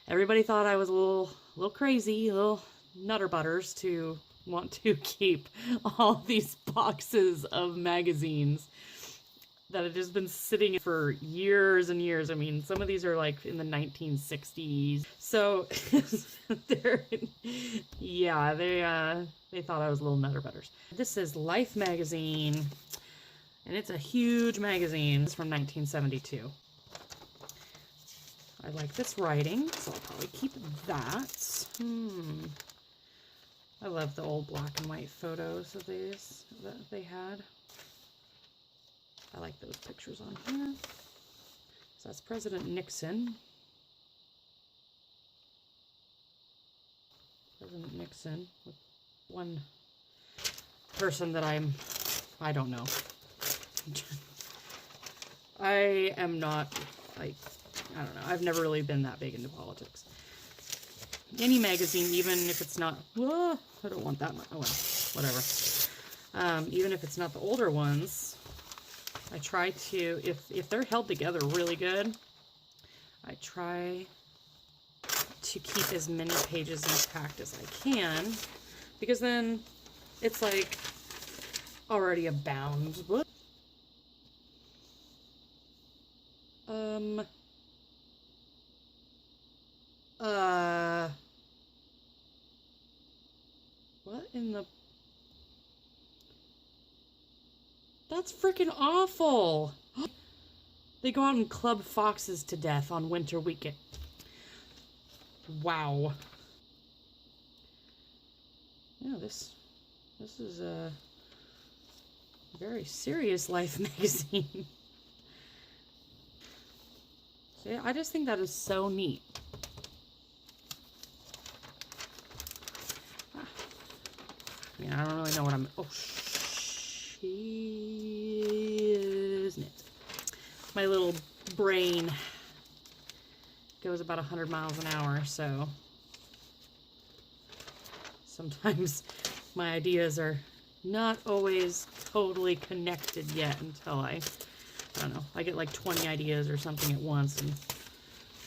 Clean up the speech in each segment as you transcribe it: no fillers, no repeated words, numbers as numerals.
everybody thought I was a little crazy, a little nutter butters to want to keep all these boxes of magazines that have just been sitting for years and years. I mean, some of these are like in the 1960s. So yeah, they thought I was a little nutter butters. This is Life magazine, and it's a huge magazine. It's from 1972. I like this writing, so I'll probably keep that. I love the old black and white photos of these that they had. I like those pictures on here. So that's President Nixon. President Nixon with one person that I don't know. I am not, like, I don't know. I've never really been that big into politics. Any magazine, even if it's not, I don't want that much. Oh well, whatever. Even if it's not the older ones, I try to, if they're held together really good, I try to keep as many pages intact as I can, because then it's like already a bound. What? What in the... That's freaking awful! They go out and club foxes to death on winter weekend. Wow. Yeah, this is a very serious Life magazine. So yeah, I just think that is so neat. Yeah, I don't really know what I'm... Oh, isn't it? My little brain goes about 100 miles an hour, so sometimes my ideas are not always totally connected yet until I don't know, I get like 20 ideas or something at once and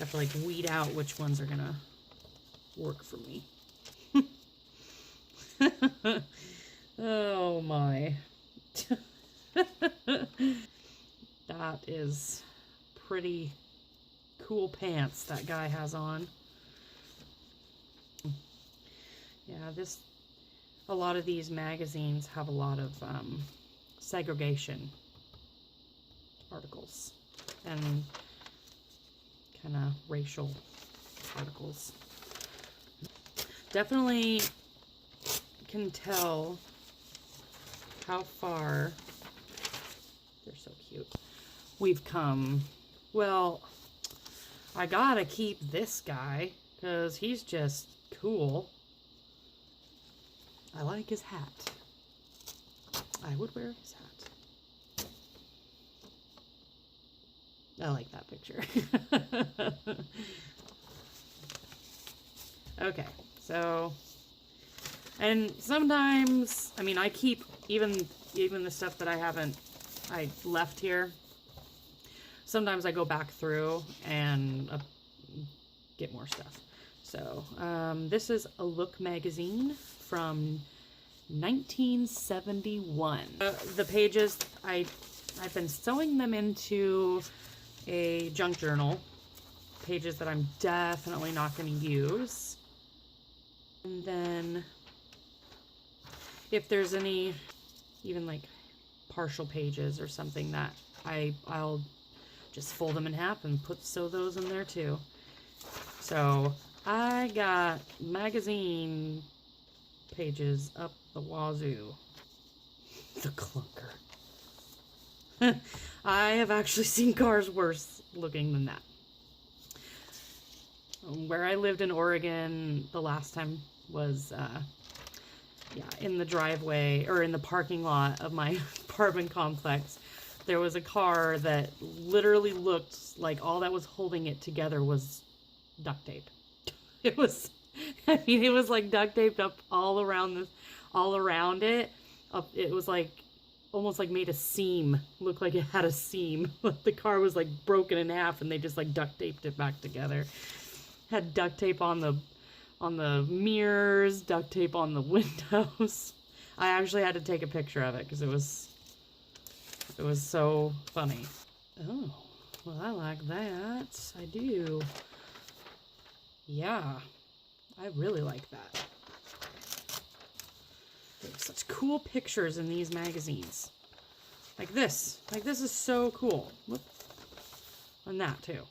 have to like weed out which ones are gonna work for me. Oh my. That is pretty cool pants that guy has on. Yeah, a lot of these magazines have a lot of segregation articles and kind of racial articles. Definitely can tell how far, they're so cute, we've come. Well, I gotta keep this guy because he's just cool. I like his hat. I would wear his hat. I like that picture. Okay, so, and sometimes, I mean, I keep even the stuff that I left here. Sometimes I go back through and get more stuff. So, this is a Look magazine from 1971. The pages, I've been sewing them into a junk journal. Pages that I'm definitely not going to use. And then if there's any, even like partial pages or something, that I'll just fold them in half and sew those in there too. So I got magazine pages up the wazoo. The clunker. I have actually seen cars worse looking than that. Where I lived in Oregon the last time was, yeah, in the driveway, or in the parking lot of my apartment complex, there was a car that literally looked like all that was holding it together was duct tape. It was, I mean, it was like duct taped up all around it. It was like, almost like made a seam, looked like it had a seam. The car was like broken in half and they just like duct taped it back together. Had duct tape on the mirrors, duct tape on the windows. I actually had to take a picture of it because it was so funny. Oh, well, I like that. I do. Yeah, I really like that. There's such cool pictures in these magazines. Like this. Like this is so cool. Whoop. And that too.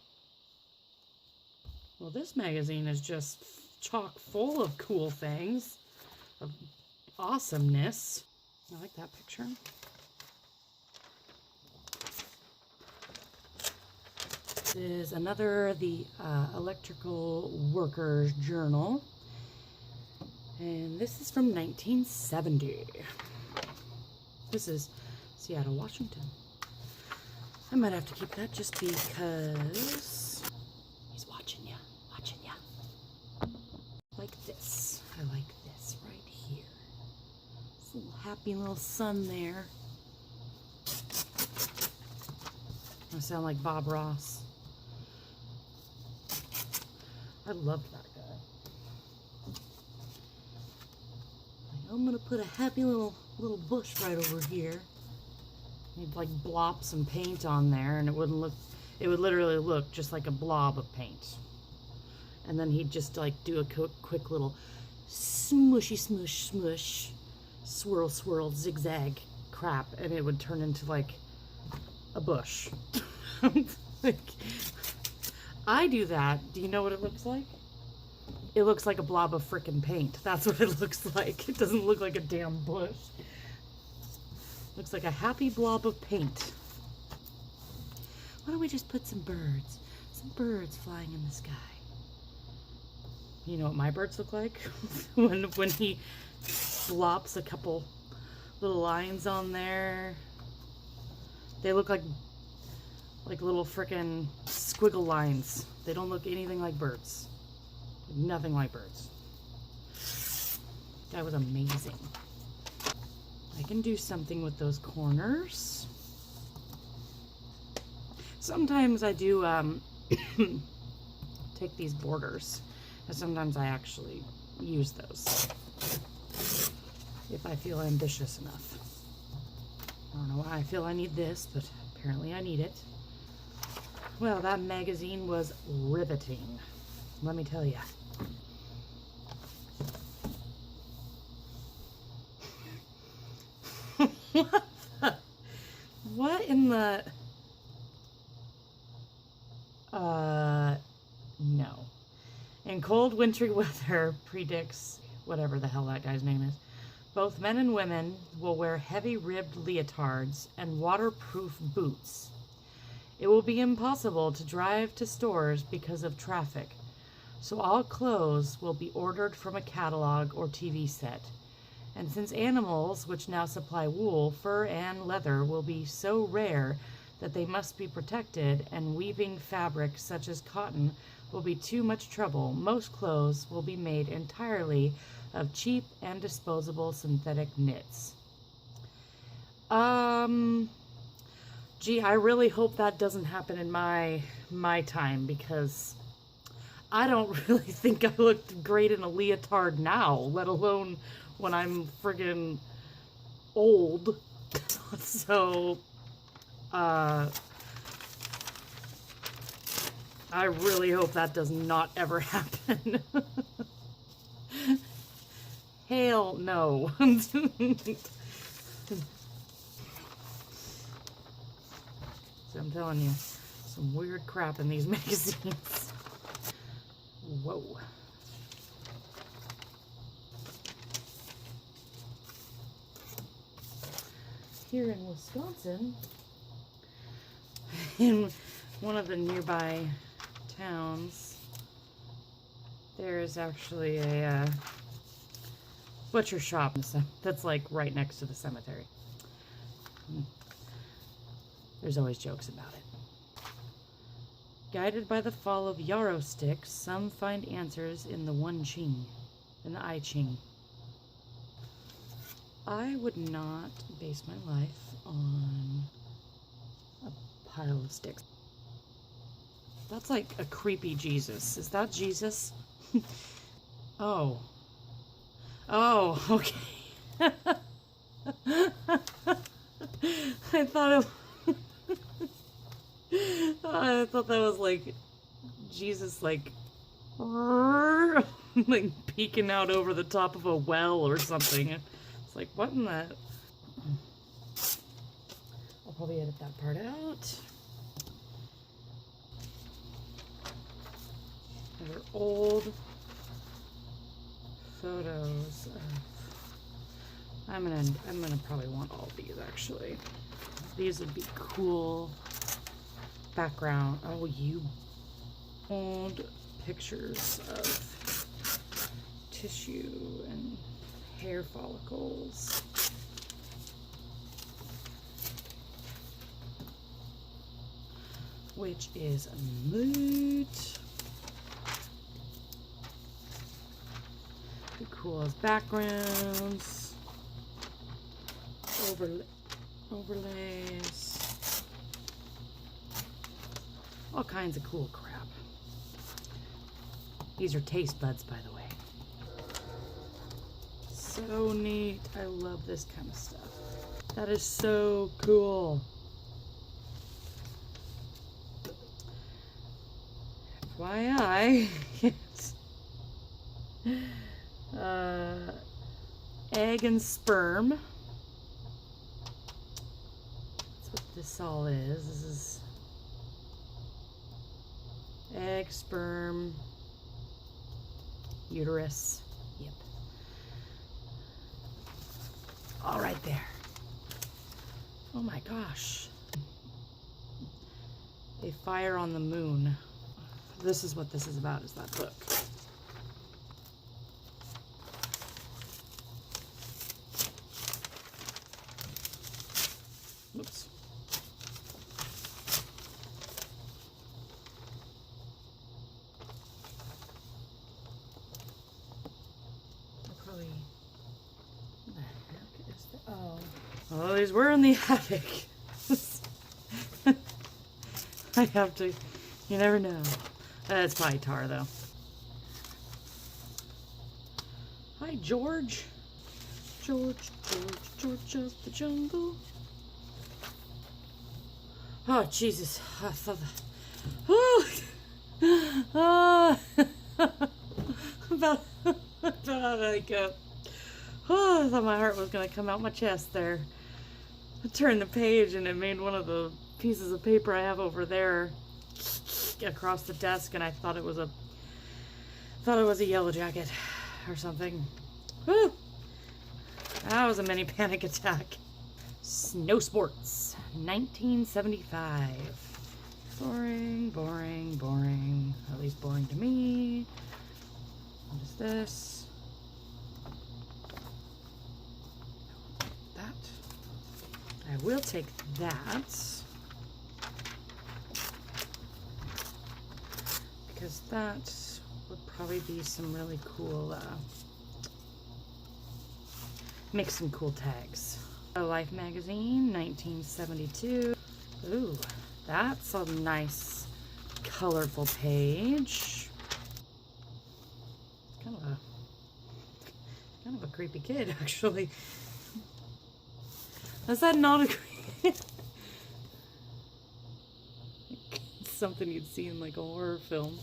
Well, this magazine is just chock full of cool things. Of awesomeness. I like that picture. This is another, the Electrical Workers Journal. And this is from 1970. This is Seattle, Washington. I might have to keep that just because he's watching ya, watching ya. Like this. I like this right here. This little happy little sun there. I sound like Bob Ross. I loved that guy. Like, I'm gonna put a happy little bush right over here. He'd like blop some paint on there, and it wouldn't look. It would literally look just like a blob of paint. And then he'd just like do a quick little smushy smush smush, swirl swirl zigzag crap, and it would turn into like a bush. Like, I do that. Do you know what it looks like? It looks like a blob of frickin' paint. That's what it looks like. It doesn't look like a damn bush. Looks like a happy blob of paint. Why don't we just put some birds flying in the sky? You know what my birds look like? when he flops a couple little lines on there. They look like little frickin' squiggle lines. They don't look anything like birds. Nothing like birds. That was amazing. I can do something with those corners. Sometimes I do take these borders, and sometimes I actually use those if I feel ambitious enough. I don't know why I feel I need this, but apparently I need it. Well, that magazine was riveting, let me tell you. What in the... No. In cold wintry weather, predicts whatever the hell that guy's name is, both men and women will wear heavy ribbed leotards and waterproof boots. It will be impossible to drive to stores because of traffic, so all clothes will be ordered from a catalog or TV set. And since animals, which now supply wool, fur, and leather, will be so rare that they must be protected, and weaving fabrics such as cotton will be too much trouble, most clothes will be made entirely of cheap and disposable synthetic knits. Gee, I really hope that doesn't happen in my time, because I don't really think I looked great in a leotard now, let alone when I'm friggin' old. So, I really hope that does not ever happen. Hell no. So I'm telling you, some weird crap in these magazines. Whoa. Here in Wisconsin, in one of the nearby towns, there's actually a butcher shop that's like right next to the cemetery. There's always jokes about it. Guided by the fall of yarrow sticks, some find answers in the I Ching. I would not base my life on a pile of sticks. That's like a creepy Jesus. Is that Jesus? Oh. Oh, okay. I thought it... I thought that was like Jesus, like like peeking out over the top of a well or something. It's like, what in that? I'll probably edit that part out. These are old photos of... I'm gonna probably want all these actually. These would be cool background. Oh, you old pictures of tissue and hair follicles. Which is neat. Be cool as backgrounds. Overlays. All kinds of cool crap. These are taste buds, by the way. So neat. I love this kind of stuff. That is so cool. FYI, egg and sperm. That's what this all is. This is egg, sperm, uterus. Yep. All right there. Oh my gosh. A Fire on the Moon. This is what this is about, is that book. Oops. Probably... What the heck is that? Oh. Oh, these were in the attic. I have to... You never know. It's probably tar, though. Hi, George. George of the jungle. Oh, Jesus. I thought that... about like, I thought my heart was going to come out my chest there. I turned the page and it made one of the pieces of paper I have over there across the desk, and I thought it was a yellow jacket or something. Woo! That was a mini panic attack. Snow sports, 1975. Boring, boring, boring. At least boring to me. What is this? That. I will take that. Because that would probably be some really cool, make some cool tags. Life magazine, 1972. Ooh, that's a nice, colorful page. Kind of a creepy kid, actually. Is that not a something you'd see in like a horror film?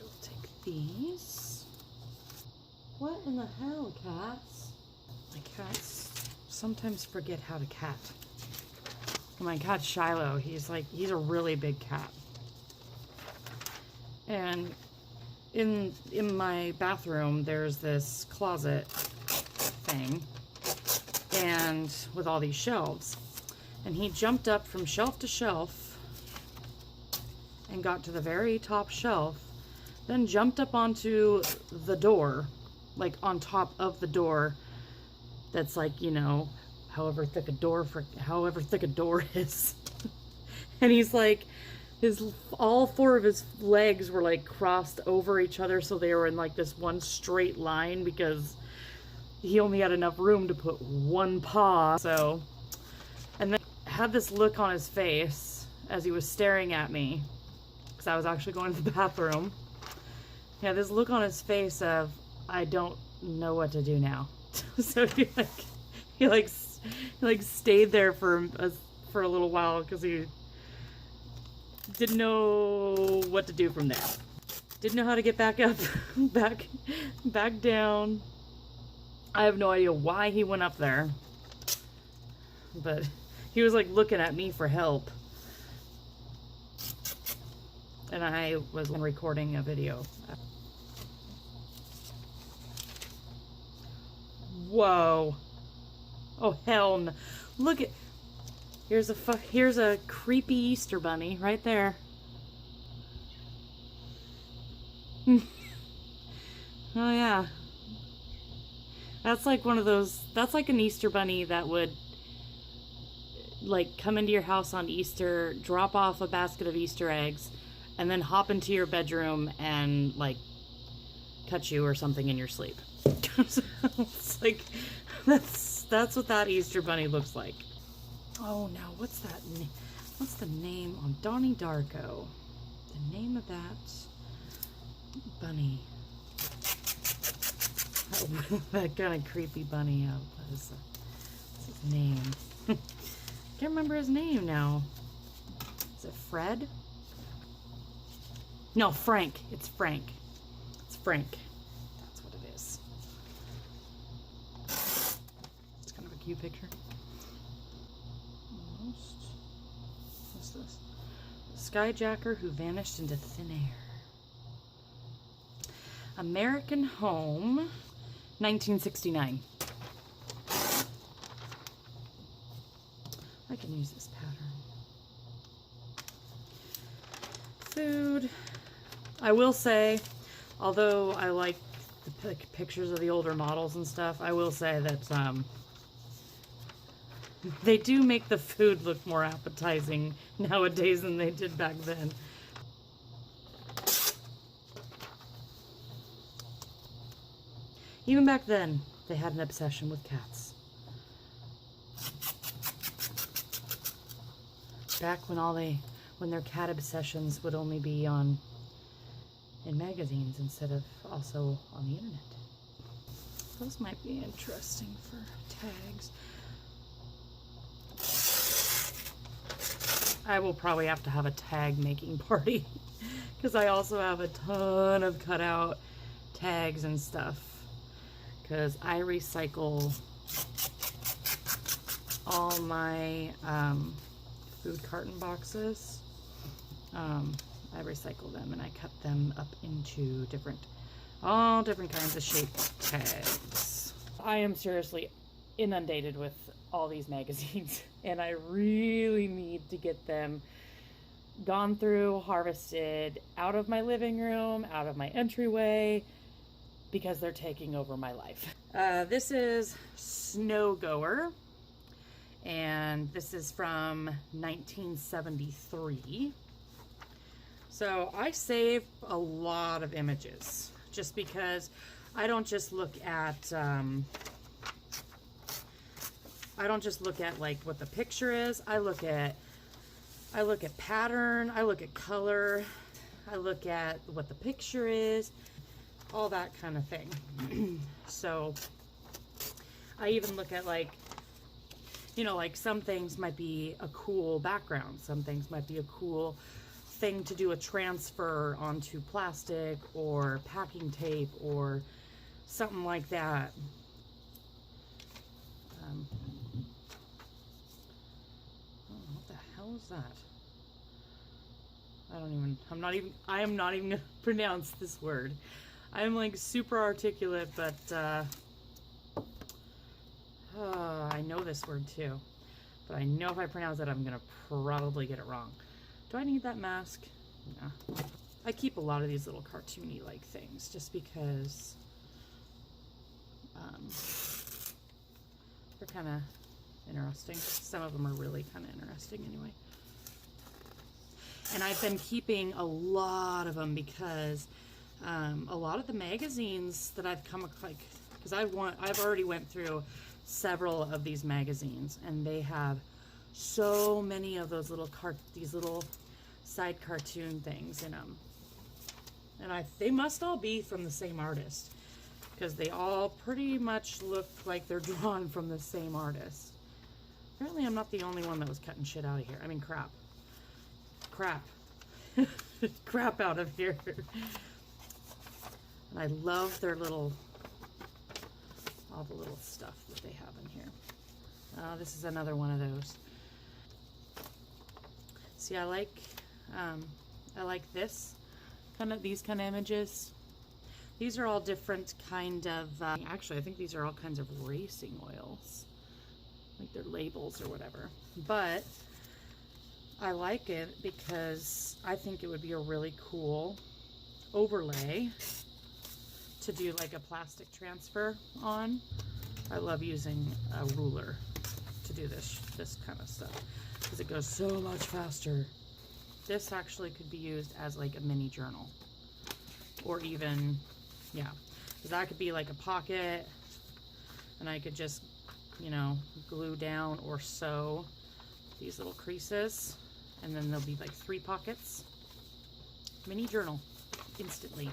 We'll take these. What in the hell, cats? My cats sometimes forget how to cat. My cat Shiloh, he's a really big cat. And in my bathroom there's this closet thing, and with all these shelves, and he jumped up from shelf to shelf and got to the very top shelf, then jumped up onto the door, like on top of the door that's like, you know, however thick a door is. And he's like, all four of his legs were like crossed over each other, so they were in like this one straight line because he only had enough room to put one paw. So, and then had this look on his face as he was staring at me, because I was actually going to the bathroom. He had this look on his face of, I don't know what to do now. So he stayed there for a little while because he didn't know what to do from there. Didn't know how to get back up, back down. I have no idea why he went up there, but he was like looking at me for help. And I was recording a video. Whoa. Oh, hell no. Look at, here's a creepy Easter bunny right there. Oh yeah. That's like one of those, that's like an Easter bunny that would like come into your house on Easter, drop off a basket of Easter eggs, and then hop into your bedroom and like cut you or something in your sleep. So it's like, that's what that Easter bunny looks like. Oh, now what's that? What's the name on Donnie Darko? The name of that bunny. That kind of creepy bunny. What's his name? Can't remember his name now. Is it Fred? No, Frank. It's Frank. It's Frank. That's what it is. It's kind of a cute picture. Almost. What's this? Skyjacker who vanished into thin air. American Home, 1969. I can use this pattern. Food. I will say, although I like the pictures of the older models and stuff, I will say that they do make the food look more appetizing nowadays than they did back then. Even back then, they had an obsession with cats. Back when their cat obsessions would only be in magazines instead of also on the internet. Those might be interesting for tags. I will probably have to have a tag making party because I also have a ton of cutout tags and stuff. Because I recycle all my food carton boxes. I recycle them and I cut them up into all different kinds of shaped tags. I am seriously inundated with all these magazines and I really need to get them gone through, harvested, out of my living room, out of my entryway, because they're taking over my life. This is Snow Goer, and this is from 1973. So I save a lot of images just because I don't just look at like what the picture is. I look at pattern, I look at color, I look at what the picture is, all that kind of thing. So I even look at like some things might be a cool background, some things might be a cool thing to do a transfer onto plastic or packing tape or something like that. What the hell is that? I am not even gonna pronounce this word. I'm like super articulate, but I know this word too. But I know if I pronounce it, I'm gonna probably get it wrong. Do I need that mask? No. I keep a lot of these little cartoony like things just because they're kind of interesting. Some of them are really kind of interesting anyway. And I've been keeping a lot of them because a lot of the magazines that I've come across, because I've already went through several of these magazines, and they have so many of those little side cartoon things in them. And they must all be from the same artist, because they all pretty much look like they're drawn from the same artist. Apparently I'm not the only one that was cutting shit out of here. I mean, crap. Crap. Crap out of here. And I love their little, all the little stuff that they have in here. This is another one of those. See, I like this these kind of images. These are all different kind of, actually I think these are all kinds of racing oils, like they're labels or whatever. But I like it because I think it would be a really cool overlay to do like a plastic transfer on. I love using a ruler to do this kind of stuff because it goes so much faster. This actually could be used as like a mini journal, or even, yeah, because that could be like a pocket, and I could just, you know, glue down or sew these little creases, and then there'll be like 3 pockets. Mini journal, instantly.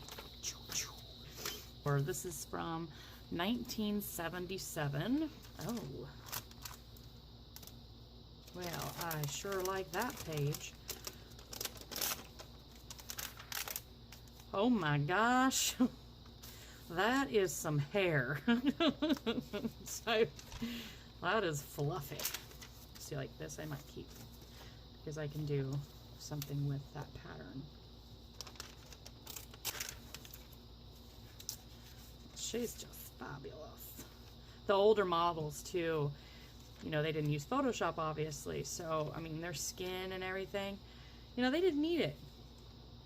Or this is from 1977. Oh. Well, I sure like that page. Oh my gosh. That is some hair. So, that is fluffy. See, like this I might keep, because I can do something with that pattern. She's just fabulous. The older models too, you know, they didn't use Photoshop obviously, so I mean their skin and everything, you know, they didn't need it.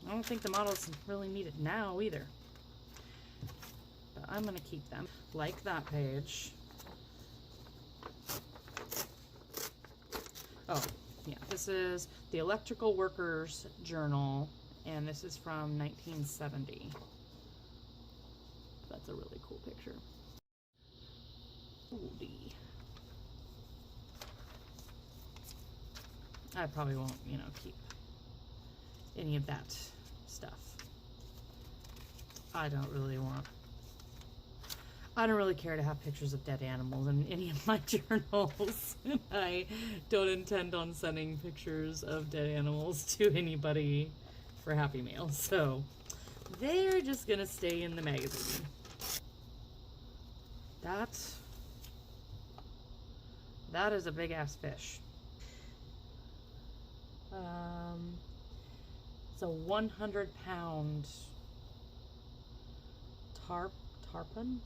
I don't think the models really need it now either. But I'm gonna keep them. Like that page. Oh, yeah, this is the Electrical Workers Journal, and this is from 1970. That's a really cool picture. Oldie. I probably won't, you know, keep any of that stuff. I don't really care to have pictures of dead animals in any of my journals. I don't intend on sending pictures of dead animals to anybody for Happy Mail, so they're just gonna stay in the magazine. That is a big ass fish. It's a 100-pound tarpon?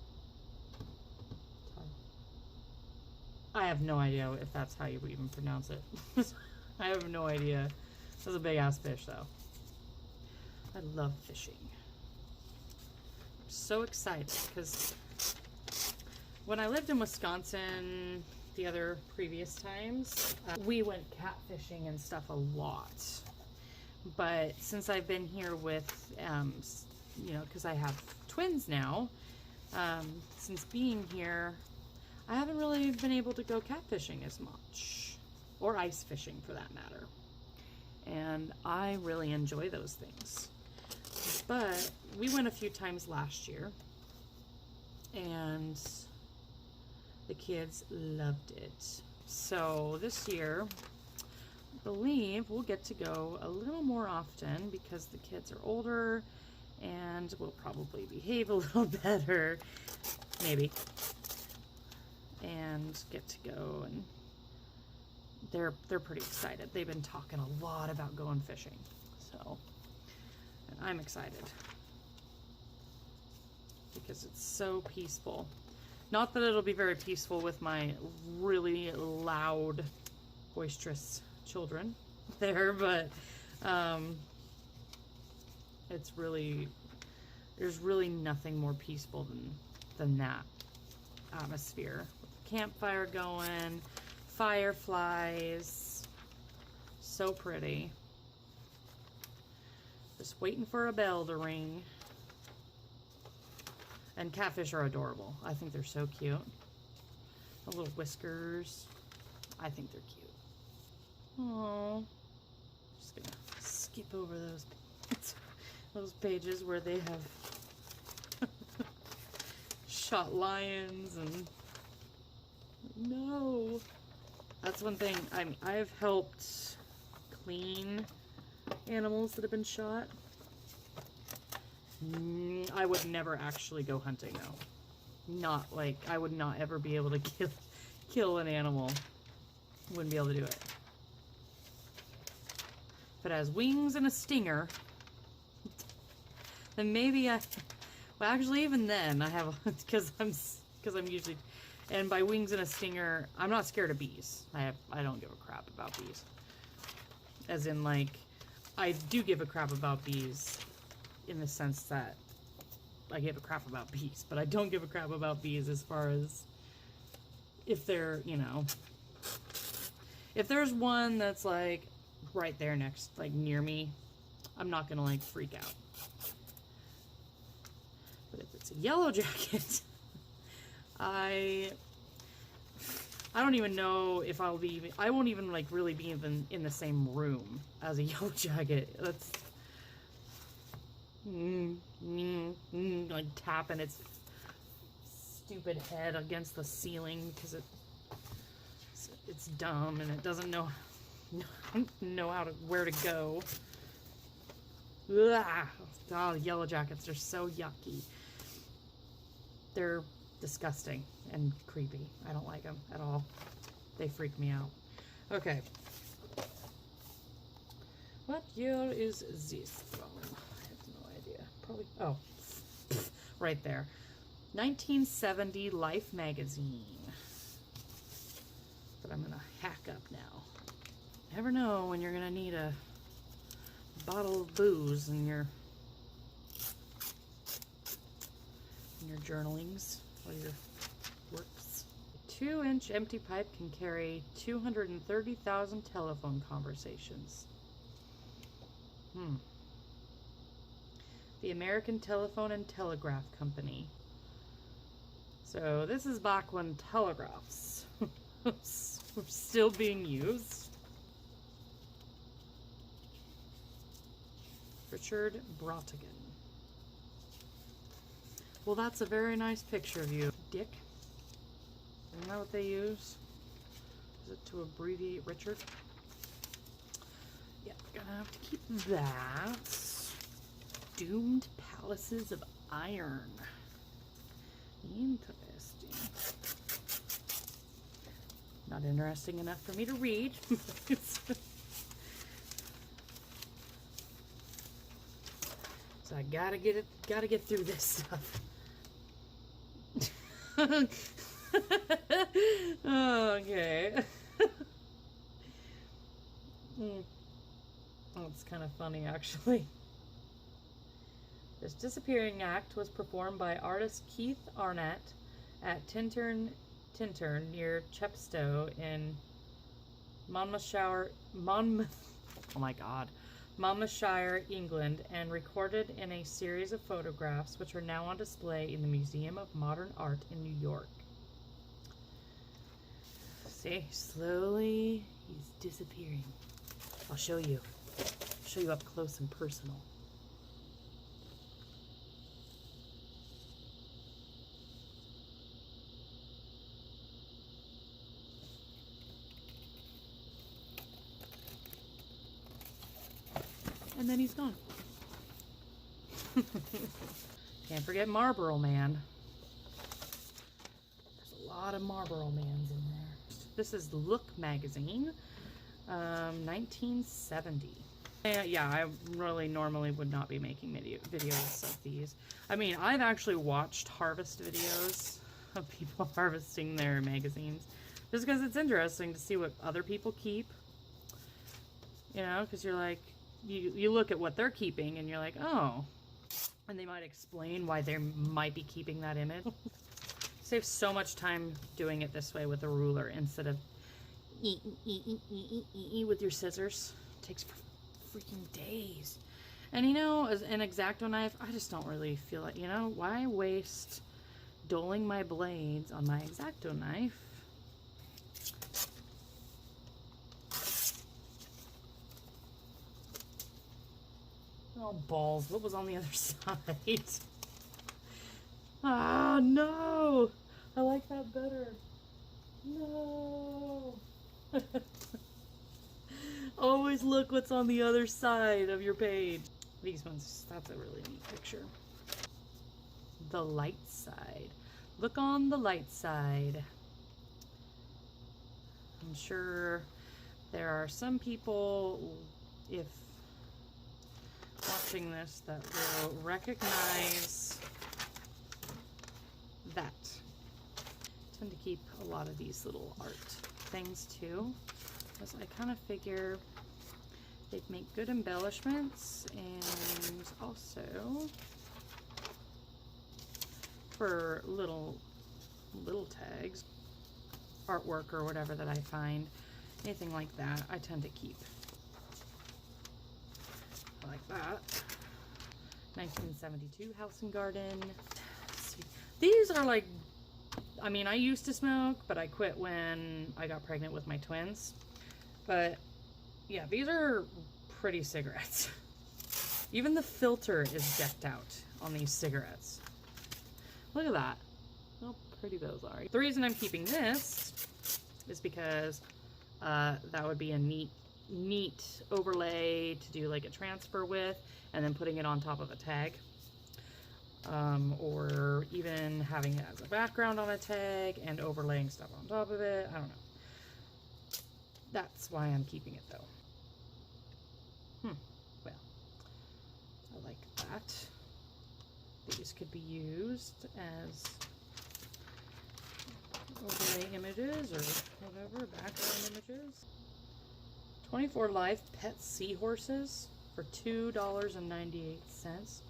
I have no idea if that's how you even pronounce it. I have no idea. This is a big ass fish though. I love fishing. I'm so excited because when I lived in Wisconsin the other previous times, we went catfishing and stuff a lot. But since I've been here with, you know, because I have twins now, since being here, I haven't really been able to go catfishing as much, or ice fishing for that matter. And I really enjoy those things. But we went a few times last year, and the kids loved it. So this year, I believe we'll get to go a little more often because the kids are older and will probably behave a little better, maybe, and get to go, and they're pretty excited. They've been talking a lot about going fishing, so, and I'm excited because it's so peaceful. Not that it'll be very peaceful with my really loud, boisterous children there, but it's really, there's really nothing more peaceful than that atmosphere. With the campfire going, fireflies, so pretty. Just waiting for a bell to ring. And catfish are adorable. I think they're so cute. The little whiskers. I think they're cute. Aww. Just gonna skip over those pages where they have shot lions and no. That's one thing. I mean, I've helped clean animals that have been shot. I would never actually go hunting though. Not like, I would not ever be able to kill an animal. Wouldn't be able to do it. If it has wings and a stinger, then maybe well actually even then I have, because I'm usually, and by wings and a stinger, I'm not scared of bees. I don't give a crap about bees. As in, like, I do give a crap about bees in the sense that I give a crap about bees, but I don't give a crap about bees as far as if they're, you know, if there's one that's like right there next, like near me, I'm not gonna like freak out. But if it's a yellow jacket, I don't even know if I'll be, I won't even like really be even in the same room as a yellow jacket. That's like tapping its stupid head against the ceiling because it's dumb and it doesn't know where to go. Ugh. Oh, yellow jackets are so yucky. They're disgusting and creepy. I don't like them at all. They freak me out. Okay. What year is this from? I have no idea. Probably, oh, right there. 1970 Life magazine. But I'm gonna hack up now. Never know when you're gonna need a bottle of booze in your journalings or your works. A 2-inch empty pipe can carry 230,000 telephone conversations. The American Telephone and Telegraph Company. So this is back when telegraphs were still being used. Richard Brautigan. Well, that's a very nice picture of you, Dick. Isn't that what they use? Is it to abbreviate Richard? Yeah, gonna have to keep that. Doomed Palaces of Iron. Interesting. Not interesting enough for me to read. So I gotta get through this stuff. Okay. That's kind of funny, actually. This disappearing act was performed by artist Keith Arnett at Tintern near Chepstow in Monmouthshire, England, and recorded in a series of photographs which are now on display in the Museum of Modern Art in New York. See, slowly he's disappearing. I'll show you. Show you up close and personal. And then he's gone. Can't forget Marlboro Man. There's a lot of Marlboro Mans in there. This is Look magazine, 1970. Yeah, I really normally would not be making videos of these. I mean, I've actually watched harvest videos of people harvesting their magazines, just because it's interesting to see what other people keep. You know, because you're like, you look at what they're keeping and you're like, oh. And they might explain why they might be keeping that image. Save so much time doing it this way with a ruler instead of with your scissors. It takes freaking days. And you know, as an X-Acto knife, I just don't really feel like, you know, why waste doling my blades on my X-Acto knife? Oh, balls. What was on the other side? Ah, no. I like that better. No. Always look what's on the other side of your page. These ones, that's a really neat picture. The light side. Look on the light side. I'm sure there are some people, if watching this, that will recognize that. I tend to keep a lot of these little art things too, because I kind of figure they'd make good embellishments, and also for little tags, artwork or whatever that I find, anything like that, I tend to keep. Like that. 1972 House and Garden. Let's see. These are like, I mean, I used to smoke, but I quit when I got pregnant with my twins. But yeah, these are pretty cigarettes. Even the filter is decked out on these cigarettes. Look at that. How pretty those are. The reason I'm keeping this is because that would be a neat overlay to do like a transfer with, and then putting it on top of a tag. Or even having it as a background on a tag and overlaying stuff on top of it. I don't know. That's why I'm keeping it though. Well, I like that. These could be used as overlay images or whatever, background images. 24 live pet seahorses for $2.98.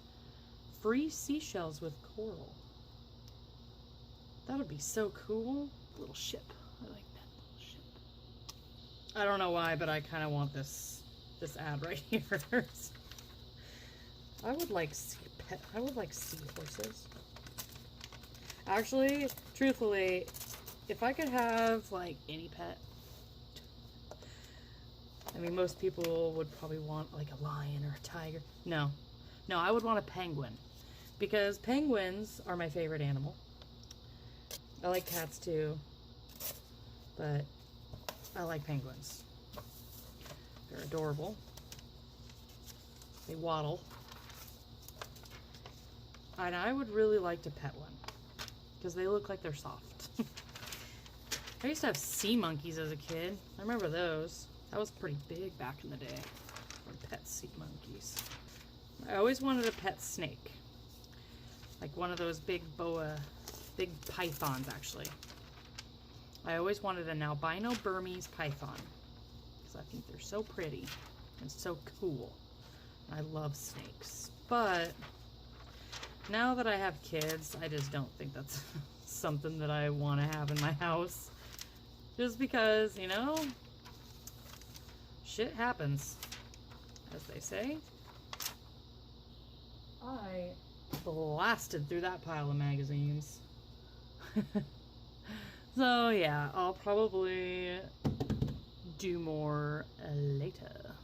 Free seashells with coral. That would be so cool. Little ship. I like that little ship. I don't know why, but I kind of want this ad right here. I would like seahorses. Actually, truthfully, if I could have like any pet, I mean, most people would probably want like a lion or a tiger. No, I would want a penguin, because penguins are my favorite animal. I like cats too, but I like penguins. They're adorable. They waddle. And I would really like to pet one, because they look like they're soft. I used to have sea monkeys as a kid. I remember those. That was pretty big back in the day. Pet sea monkeys. I always wanted a pet snake. Like one of those big pythons actually. I always wanted an albino Burmese python, because I think they're so pretty and so cool. I love snakes. But now that I have kids, I just don't think that's something that I want to have in my house. Just because, you know, shit happens, as they say. I blasted through that pile of magazines. So yeah, I'll probably do more later.